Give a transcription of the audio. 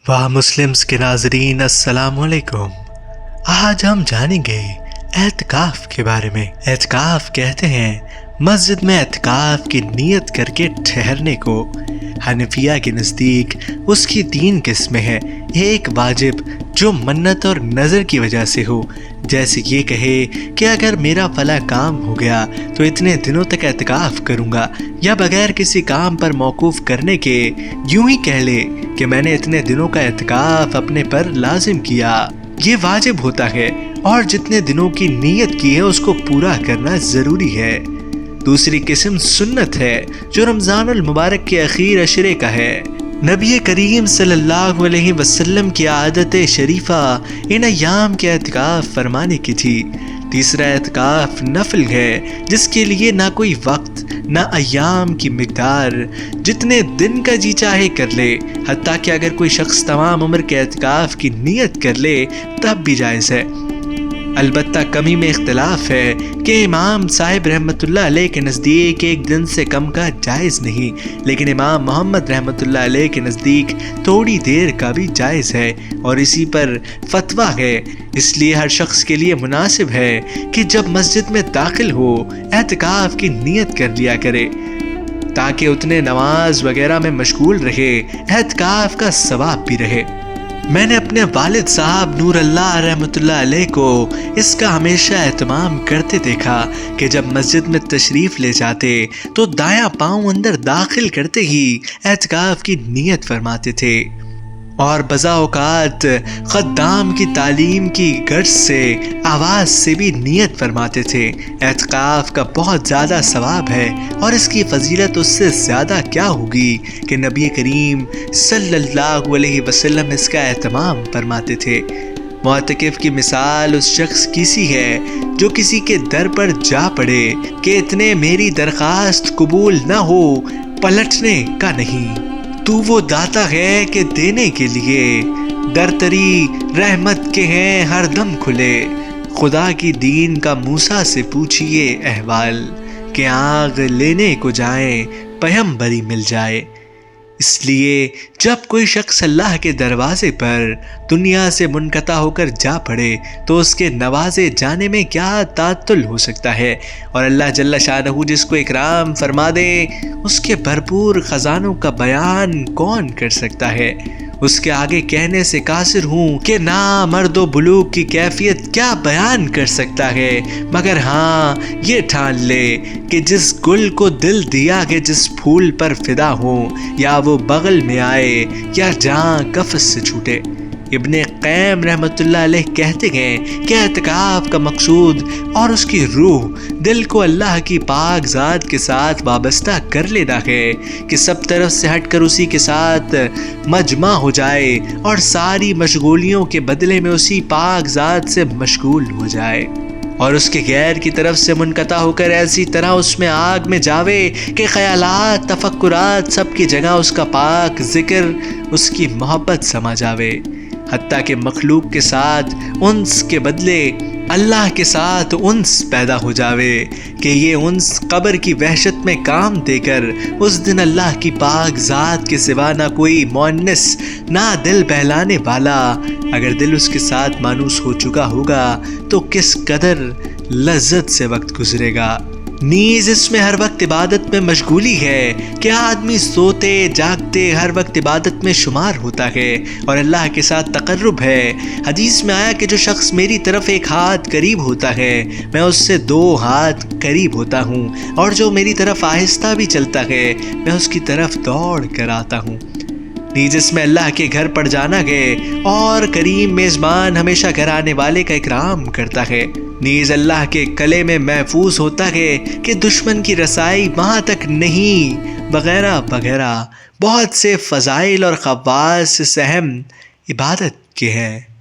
वाह मुस्लिम्स के नाजरीन, अस्सलाम वालेकुम। आज हम जानेंगे एतकाफ के बारे में। एतकाफ कहते हैं मस्जिद में एतकाफ की नीयत करके ठहरने को। हनफिया के नज़दीक उसकी 3 किस्में हैं। एक वाजिब जो मन्नत और नज़र की वजह से हो, जैसे ये कहे कि अगर मेरा फला काम हो गया तो इतने दिनों तक एतकाफ करूँगा, या बगैर किसी काम पर मौकूफ़ करने के यूं ही कह ले कि मैंने इतने दिनों का एतकाफ अपने पर लाजिम किया। ये वाजिब होता है और जितने दिनों की नीयत की है उसको पूरा करना ज़रूरी है। दूसरी किस्म सुन्नत है जो रमज़ानुल मुबारक के आखिर अशरे का है। नबी करीम सल्लल्लाहु अलैहि वसल्लम की आदत शरीफा इन अय्याम के एतकाफ फरमाने की थी। तीसरा एतकाफ नफल है जिसके लिए ना कोई वक्त ना अय्याम की मिकदार, जितने दिन का जी चाहे कर ले। हत्ता कि अगर कोई शख्स तमाम उम्र के एतकाफ की नीयत कर ले तब भी जायज़ है। अलबत्ता कमी में इख्तिलाफ है कि इमाम साहिब रहमतुल्लाह अलैह के नज़दीक एक दिन से कम का जायज़ नहीं, लेकिन इमाम मोहम्मद रहमतुल्लाह अलैह के नज़दीक थोड़ी देर का भी जायज़ है और इसी पर फतवा है। इसलिए हर शख्स के लिए मुनासिब है कि जब मस्जिद में दाखिल हो एतकाफ की नीयत कर लिया करे, ताकि उतने नमाज वगैरह में मशगूल रहे, एतकाफ का सवाब भी रहे। मैंने अपने वालिद साहब नूर अल्लाह रहमतुल्लाह अलैह को इसका हमेशा एहतमाम करते देखा कि जब मस्जिद में तशरीफ़ ले जाते तो दायां पाँव अंदर दाखिल करते ही एतकाफ की नीयत फरमाते थे और बज़ा औक़ात ख़द्दाम की तालीम की गर्ज से आवाज़ से भी नीयत फरमाते थे। एतकाफ़ का बहुत ज़्यादा सवाब है और इसकी फ़जीलत उससे ज़्यादा क्या होगी कि नबी करीम सल्लल्लाहु अलैहि वसल्लम इसका एहतमाम फरमाते थे। मुअतकिफ़ की मिसाल उस शख्स की सी है जो किसी के दर पर जा पड़े कि इतने मेरी दरख्वास्त कबूल न हो, पलटने का नहीं। तू वो दाता है कि देने के लिए दरतरी रहमत के हैं हर दम खुले। खुदा की दीन का मूसा से पूछिए अहवाल कि आग लेने को जाए पैगंबरी मिल जाए। इसलिए जब कोई शख्स अल्लाह के दरवाजे पर दुनिया से मुनक़ता होकर जा पड़े तो उसके नवाजे जाने में क्या तातुल हो सकता है। और अल्लाह जल्ल शानहू जिसको इकराम फरमा दे उसके भरपूर ख़ज़ानों का बयान कौन कर सकता है। उसके आगे कहने से कासिर हूँ कि ना मर्दो बुलूग की कैफियत क्या बयान कर सकता है, मगर हाँ ये ठान ले कि जिस गुल को दिल दिया कि जिस फूल पर फिदा हो, या वो बगल में आए या जहाँ कफ़स से छूटे। इब्ने क़ैम रहमतुल्लाह अलैह कहते हैं कि एतकाफ़ का मकसूद और उसकी रूह दिल को अल्लाह की पाक ज़ात के साथ वाबस्ता कर लेना है कि सब तरफ से हटकर उसी के साथ मजमा हो जाए और सारी मशगूलियों के बदले में उसी पाक ज़ात से मशगूल हो जाए और उसके गैर की तरफ से मुनक़ता होकर ऐसी तरह उसमें आग में जावे कि ख़यालात तफक्कुरात सब की जगह उसका पाक ज़िक्र, उसकी मोहब्बत समा जावे। हत्ता के मखलूक के साथ उन्स के बदले अल्लाह के साथ उन्स पैदा हो जावे कि ये उन्स कब्र की वहशत में काम देकर उस दिन अल्लाह की पाक ज़ात के सिवा ना कोई मुअन्निस ना दिल बहलाने वाला। अगर दिल उसके साथ मानूस हो चुका होगा तो किस कदर लज्जत से वक्त गुजरेगा। नीज़ इसमें हर वक्त इबादत में मशगूली है। क्या आदमी सोते जागते हर वक्त इबादत में शुमार होता है और अल्लाह के साथ तकर्रुब है। हदीस में आया कि जो शख्स मेरी तरफ एक हाथ करीब होता है मैं उससे 2 हाथ करीब होता हूँ, और जो मेरी तरफ आहिस्ता भी चलता है मैं उसकी तरफ दौड़ कर आता हूँ। नीज़ इसमें अल्लाह के घर पर जाना है और करीम मेज़बान हमेशा घर आने वाले का इकराम करता है। नीज़ अल्लाह के कले में महफूज होता है कि दुश्मन की रसाई वहाँ तक नहीं, वगैरह वगैरह बहुत से फ़ज़ाइल और ख़वास अहम इबादत के हैं।